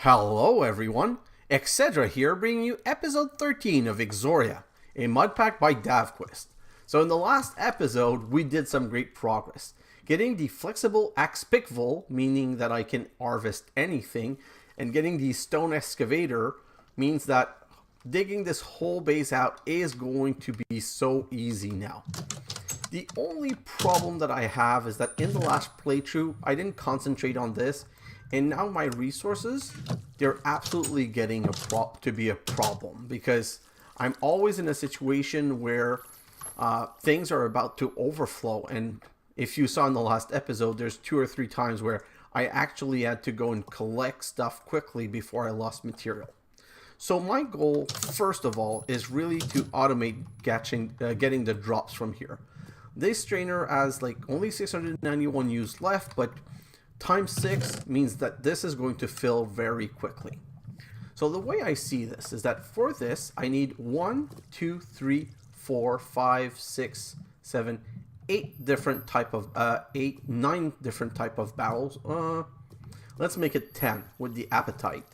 Hello everyone, xHedra here bringing you episode 13 of Exoria, a mod pack by DavQuest. So in the last episode we did some great progress, getting the flexible axe pickville, meaning that I can harvest anything, and getting the stone excavator means that digging this whole base out is going to be so easy now. The only problem that I have is that in the last playthrough I didn't concentrate on this, and now my resources, they're absolutely getting to be a problem because I'm always in a situation where things are about to overflow. And if you saw in the last episode, there's 2 or 3 times where I actually had to go and collect stuff quickly before I lost material. So my goal, first of all, is really to automate getting the drops from here. This strainer has like only 691 use left, but times 6 means that this is going to fill very quickly. So the way I see this is that for this I need 1, 2, 3, 4, 5, 6, 7, 8 different type of 9 different type of barrels. Let's make it 10 with the appetite.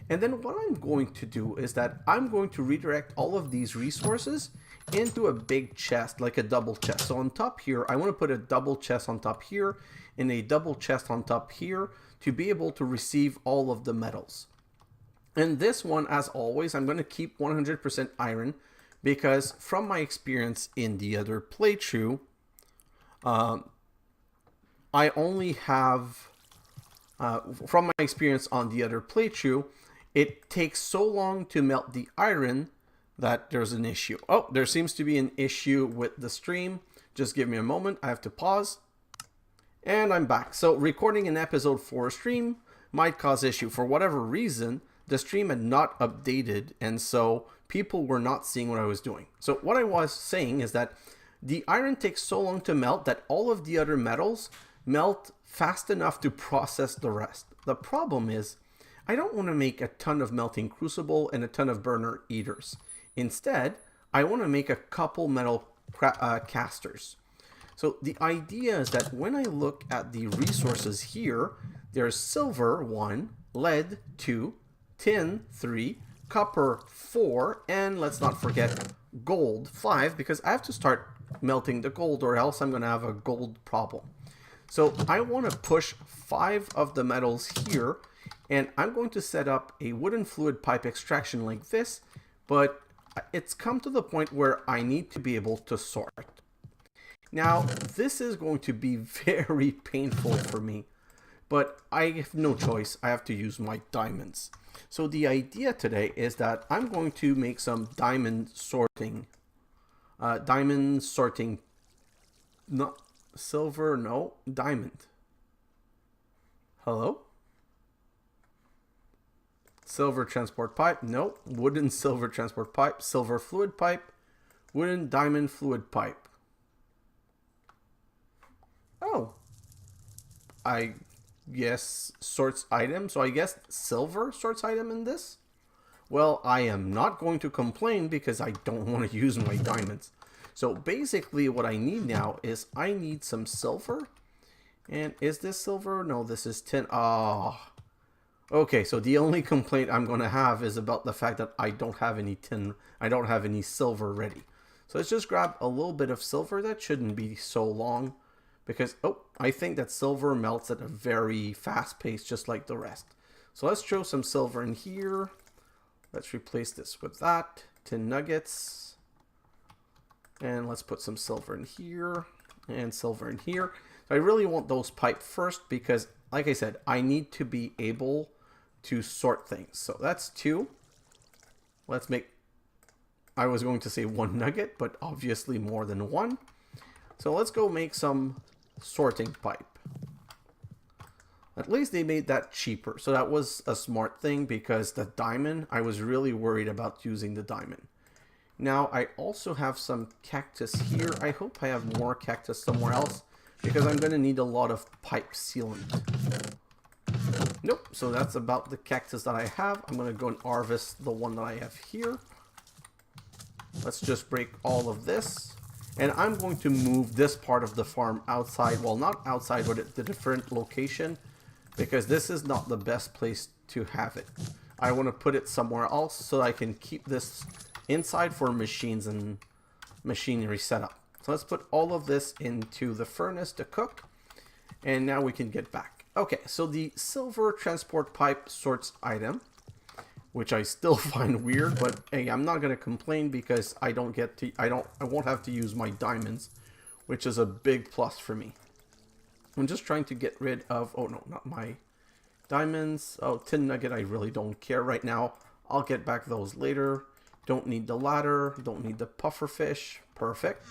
And then what I'm going to do is that I'm going to redirect all of these resources into a big chest, like a double chest. So on top here, I want to put a double chest on top here and a double chest on top here to be able to receive all of the metals. And this one, as always, I'm going to keep 100% iron because from my experience in the other playthrough, I only have, from my experience on the other playthrough, it takes so long to melt the iron that there's an issue. Oh, there seems to be an issue with the stream. Just give me a moment. I have to pause. And I'm back. So recording an episode for a stream might cause issue. For whatever reason, the stream had not updated, and so people were not seeing what I was doing. So what I was saying is that the iron takes so long to melt that all of the other metals melt fast enough to process the rest. The problem is I don't want to make a ton of melting crucible and a ton of burner eaters. Instead, I want to make a couple metal casters. So the idea is that when I look at the resources here, there's silver 1, lead 2, tin 3, copper 4, and let's not forget gold 5, because I have to start melting the gold or else I'm going to have a gold problem. So I want to push 5 of the metals here, and I'm going to set up a wooden fluid pipe extraction like this, but it's come to the point where I need to be able to sort. Now, this is going to be very painful for me, but I have no choice. I have to use my diamonds. So the idea today is that I'm going to make some diamond sorting. Not silver, no, diamond. Hello? Silver transport pipe, no. Wooden silver transport pipe, silver fluid pipe, wooden diamond fluid pipe. Oh, I guess sorts item. So I guess silver sorts item in this. Well, I am not going to complain because I don't want to use my diamonds. So basically what I need now is I need some silver. And is this silver? No, this is tin. Ah. Okay, so the only complaint I'm going to have is about the fact that I don't have any tin. I don't have any silver ready. So let's just grab a little bit of silver. That shouldn't be so long. Because, oh, I think that silver melts at a very fast pace, just like the rest. So let's throw some silver in here. Let's replace this with that. Tin nuggets. And let's put some silver in here. And silver in here. So I really want those piped first because, like I said, I need to be able to sort things. So that's 2. Let's make, I was going to say 1 nugget, but obviously more than 1. So let's go make some sorting pipe. At least they made that cheaper. So that was a smart thing because the diamond, I was really worried about using the diamond. Now I also have some cactus here. I hope I have more cactus somewhere else because I'm going to need a lot of pipe sealant. Nope, so that's about the cactus that I have. I'm going to go and harvest the one that I have here. Let's just break all of this. And I'm going to move this part of the farm outside. Well, not outside, but at the different location because this is not the best place to have it. I want to put it somewhere else so I can keep this inside for machines and machinery setup. So let's put all of this into the furnace to cook, and now we can get back. Okay, so the silver transport pipe sorts item, which I still find weird, but hey, I'm not gonna complain because I won't have to use my diamonds, which is a big plus for me. I'm just trying to get rid of, oh no, not my diamonds. Oh, tin nugget, I really don't care right now. I'll get back those later. Don't need the ladder, don't need the puffer fish. Perfect.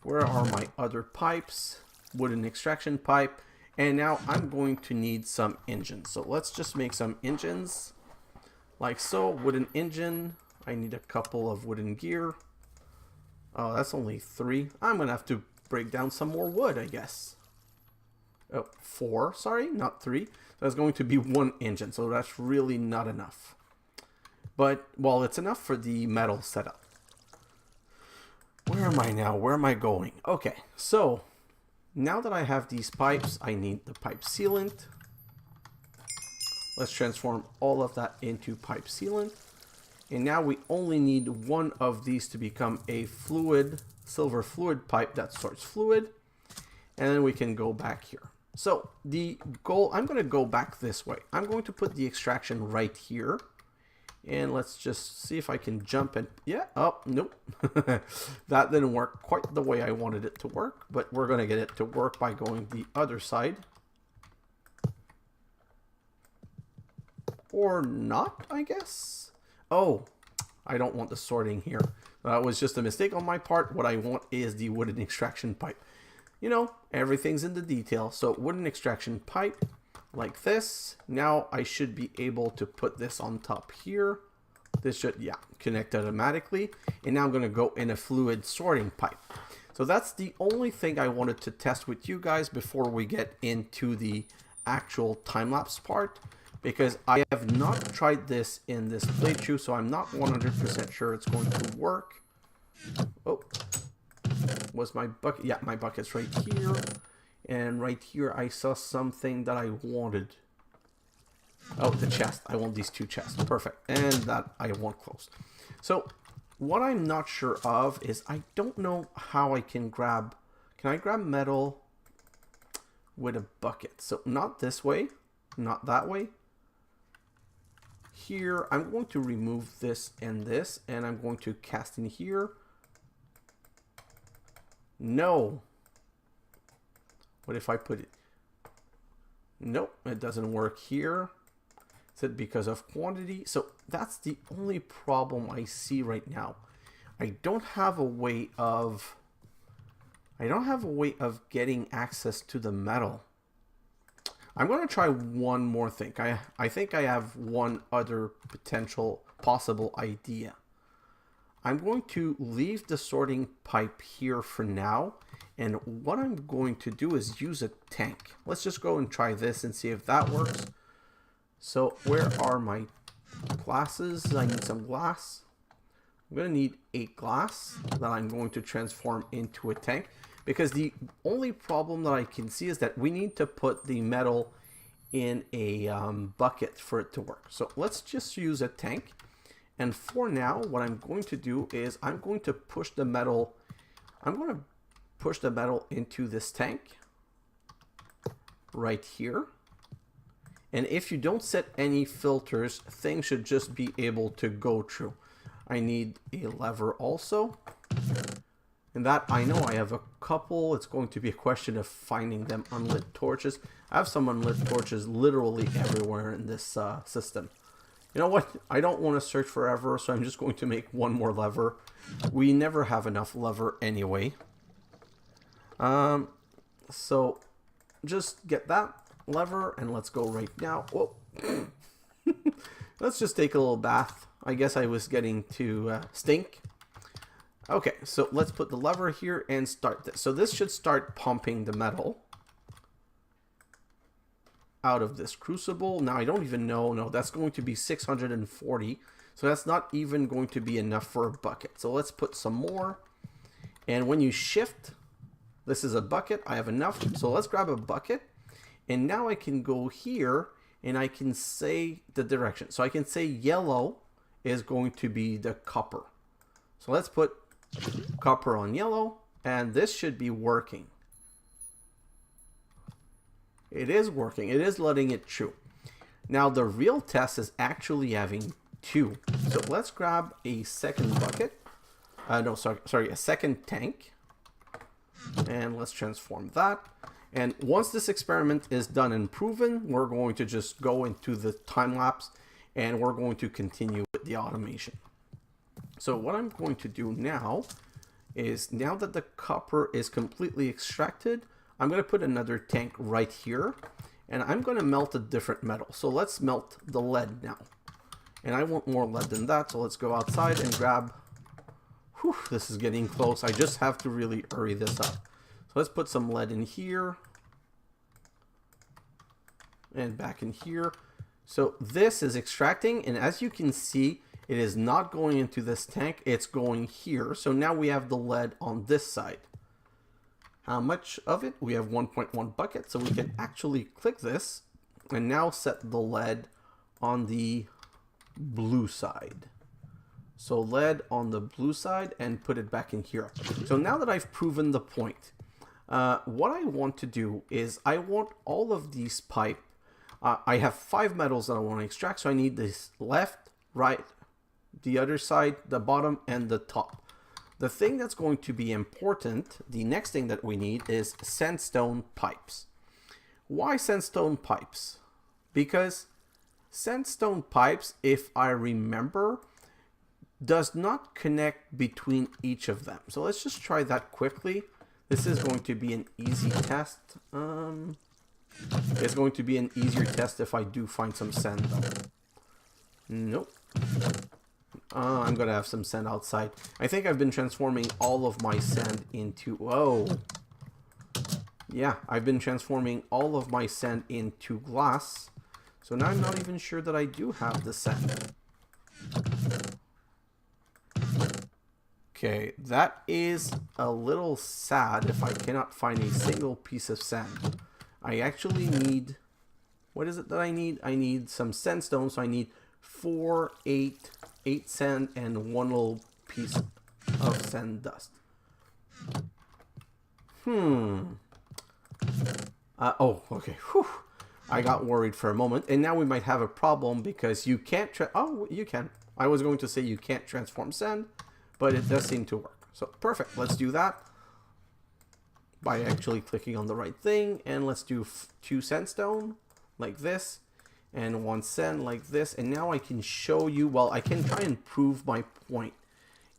Where are my other pipes? Wooden extraction pipe. And now I'm going to need some engines. So let's just make some engines. Like so, wooden engine. I need a couple of wooden gear. Oh, that's only 3. I'm going to have to break down some more wood, I guess. Oh, 4, sorry, not 3. That's going to be 1 engine, so that's really not enough. But, well, it's enough for the metal setup. Where am I now? Where am I going? Okay, so now that I have these pipes, I need the pipe sealant. Let's transform all of that into pipe sealant. And now we only need 1 of these to become a fluid, silver fluid pipe that sorts fluid. And then we can go back here. So the goal, I'm going to go back this way. I'm going to put the extraction right here. And let's just see if I can jump and, yeah, oh, nope. That didn't work quite the way I wanted it to work, but we're going to get it to work by going the other side. Or not, I guess. Oh, I don't want the sorting here. That was just a mistake on my part. What I want is the wooden extraction pipe. You know, everything's in the detail. So wooden extraction pipe like this. Now I should be able to put this on top here. This should, yeah, connect automatically. And now I'm going to go in a fluid sorting pipe. So that's the only thing I wanted to test with you guys before we get into the actual time-lapse part, because I have not tried this in this playthrough, so I'm not 100% sure it's going to work. Oh, was my bucket? Yeah, my bucket's right here. And right here, I saw something that I wanted. Oh, the chest. I want these 2 chests. Perfect. And that I want closed. So what I'm not sure of is I don't know how I can grab... Can I grab metal with a bucket? So not this way. Not that way. Here, I'm going to remove this, and I'm going to cast in here. No. What if I put it? Nope, it doesn't work here. Is it because of quantity? So that's the only problem I see right now. I don't have a way of getting access to the metal. I'm going to try one more thing. I think I have one other possible idea. I'm going to leave the sorting pipe here for now. And what I'm going to do is use a tank. Let's just go and try this and see if that works. So where are my glasses? I need some glass. I'm going to need 8 glass that I'm going to transform into a tank. Because the only problem that I can see is that we need to put the metal in a bucket for it to work. So let's just use a tank. And for now, what I'm going to do is I'm going to push the metal. I'm going to push the metal into this tank right here. And if you don't set any filters, things should just be able to go through. I need a lever also. And that, I know I have a couple. It's going to be a question of finding them unlit torches. I have some unlit torches literally everywhere in this system. You know what? I don't want to search forever, so I'm just going to make one more lever. We never have enough lever anyway. So just get that lever and let's go right now. Whoa. Let's just take a little bath. I guess I was getting to stink. Okay, so let's put the lever here and start this. So this should start pumping the metal out of this crucible. Now I don't even know. No, that's going to be 640. So that's not even going to be enough for a bucket. So let's put some more. And when you shift, this is a bucket. I have enough. So let's grab a bucket And now I can go here and I can say the direction. So I can say yellow is going to be the copper. So let's put copper on yellow, and this should be working. It is working. It is letting it through. Now the real test is actually having 2. So let's grab a second bucket. A second tank. And let's transform that. And once this experiment is done and proven, we're going to just go into the time lapse and we're going to continue with the automation. So what I'm going to do now is, now that the copper is completely extracted, I'm going to put another tank right here and I'm going to melt a different metal. So let's melt the lead now. And I want more lead than that. So let's go outside and grab, this is getting close. I just have to really hurry this up. So let's put some lead in here and back in here. So this is extracting, and as you can see, it is not going into this tank, it's going here. So now we have the lead on this side. How much of it? We have 1.1 buckets, so we can actually click this and now set the lead on the blue side. So lead on the blue side and put it back in here. So now that I've proven the point, what I want to do is I want all of these pipe. I have 5 metals that I want to extract, so I need this left, right, the other side, the bottom, and the top. The thing that's going to be important, the next thing that we need, is sandstone pipes. Why sandstone pipes? Because sandstone pipes, if I remember, does not connect between each of them. So let's just try that quickly. This is going to be an easy test. It's going to be an easier test if I do find some sand though. Nope. I'm gonna have some sand outside. I think I've been transforming all of my sand into, yeah, I've been transforming all of my sand into glass. So now I'm not even sure that I do have the sand. Okay, that is a little sad if I cannot find a single piece of sand. I actually need, what is it that I need? I need some sandstone, so I need 4, 8 sand and 1 little piece of sand dust. Oh, okay. Whew. I got worried for a moment, and now we might have a problem because you can't, you can. I was going to say you can't transform sand, but it does seem to work. So perfect, let's do that by actually clicking on the right thing, and let's do 2 sandstone like this and 1 sand like this. And now I can show you, well, I can try and prove my point.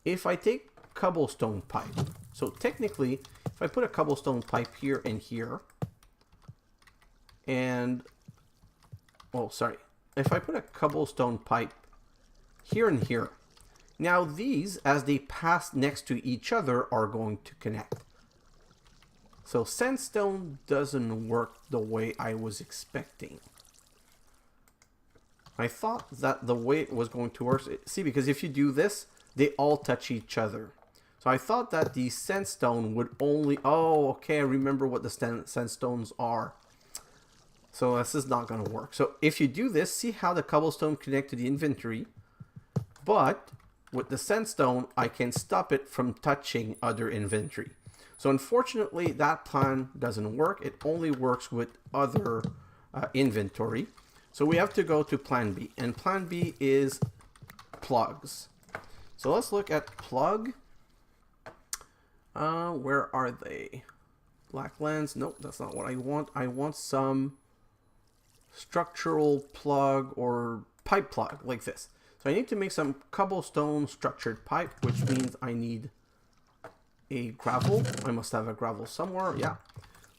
If I take cobblestone pipe, so technically if I put a cobblestone pipe here and here, and if I put a cobblestone pipe here and here, now these, as they pass next to each other, are going to connect. So sandstone doesn't work the way I was expecting. I thought that the way it was going to work, see, because if you do this, they all touch each other. So I thought that the sandstone would only, oh, okay, I remember what the sandstones are. So this is not going to work. So if you do this, see how the cobblestone connect to the inventory, but with the sandstone, I can stop it from touching other inventory. So unfortunately, that plan doesn't work. It only works with other inventory. So we have to go to plan B, and plan B is plugs. So let's look at plug. Where are they? Blacklands? Nope, that's not what I want. I want some structural plug or pipe plug like this. So I need to make some cobblestone structured pipe, which means I need a gravel. I must have a gravel somewhere. Yeah.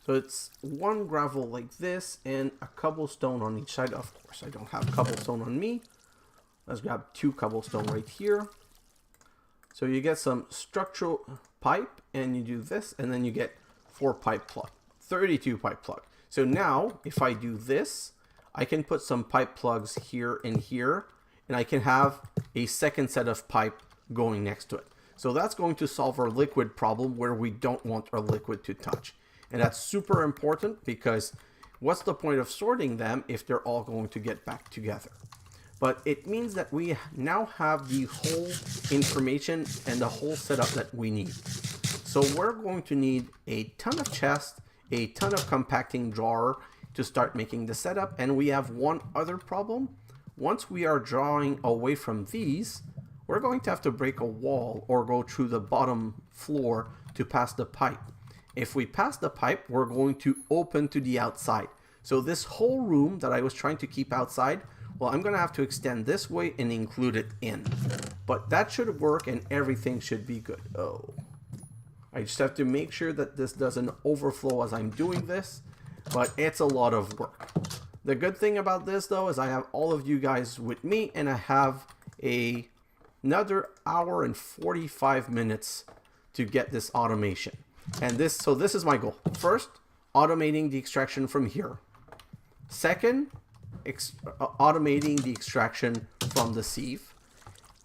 So it's 1 gravel like this and a cobblestone on each side. Of course, I don't have cobblestone on me. Let's grab 2 cobblestone right here. So you get some structural pipe and you do this, and then you get 4 pipe plug, 32 pipe plug. So now if I do this, I can put some pipe plugs here and here, and I can have a second set of pipe going next to it. So that's going to solve our liquid problem where we don't want our liquid to touch. And that's super important because what's the point of sorting them if they're all going to get back together? But it means that we now have the whole information and the whole setup that we need. So we're going to need a ton of chests, a ton of compacting drawer to start making the setup. And we have one other problem. Once we are drawing away from these, we're going to have to break a wall or go through the bottom floor to pass the pipe. If we pass the pipe, we're going to open to the outside. So this whole room that I was trying to keep outside, well, I'm going to have to extend this way and include it in. But that should work and everything should be good. Oh, I just have to make sure that this doesn't overflow as I'm doing this, but it's a lot of work. The good thing about this though is I have all of you guys with me, and I have another hour and 45 minutes to get this automation. And this is my goal. First, automating the extraction from here. Second, automating the extraction from the sieve.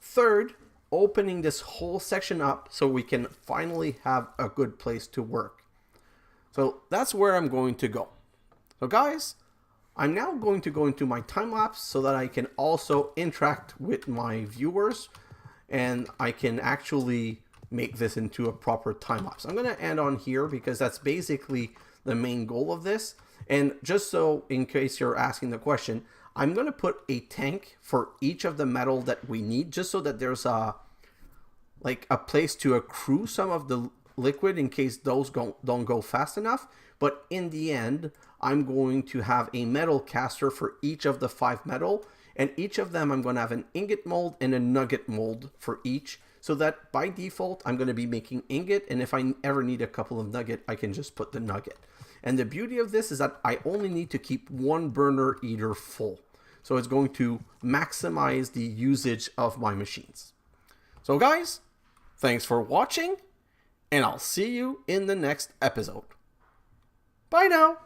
Third, opening this whole section up so we can finally have a good place to work. So that's where I'm going to go. So guys, I'm now going to go into my time lapse so that I can also interact with my viewers and I can actually make this into a proper time lapse. I'm going to end on here because that's basically the main goal of this. And just so in case you're asking the question, I'm going to put a tank for each of the metal that we need, just so that there's a place to accrue some of the liquid in case those don't go fast enough. But in the end, I'm going to have a metal caster for each of the 5 metal, and each of them I'm going to have an ingot mold and a nugget mold for each, so that by default I'm going to be making ingot, and if I ever need a couple of nugget, I can just put the nugget. And the beauty of this is that I only need to keep one burner eater full. So it's going to maximize the usage of my machines. So guys, thanks for watching, and I'll see you in the next episode. Bye now.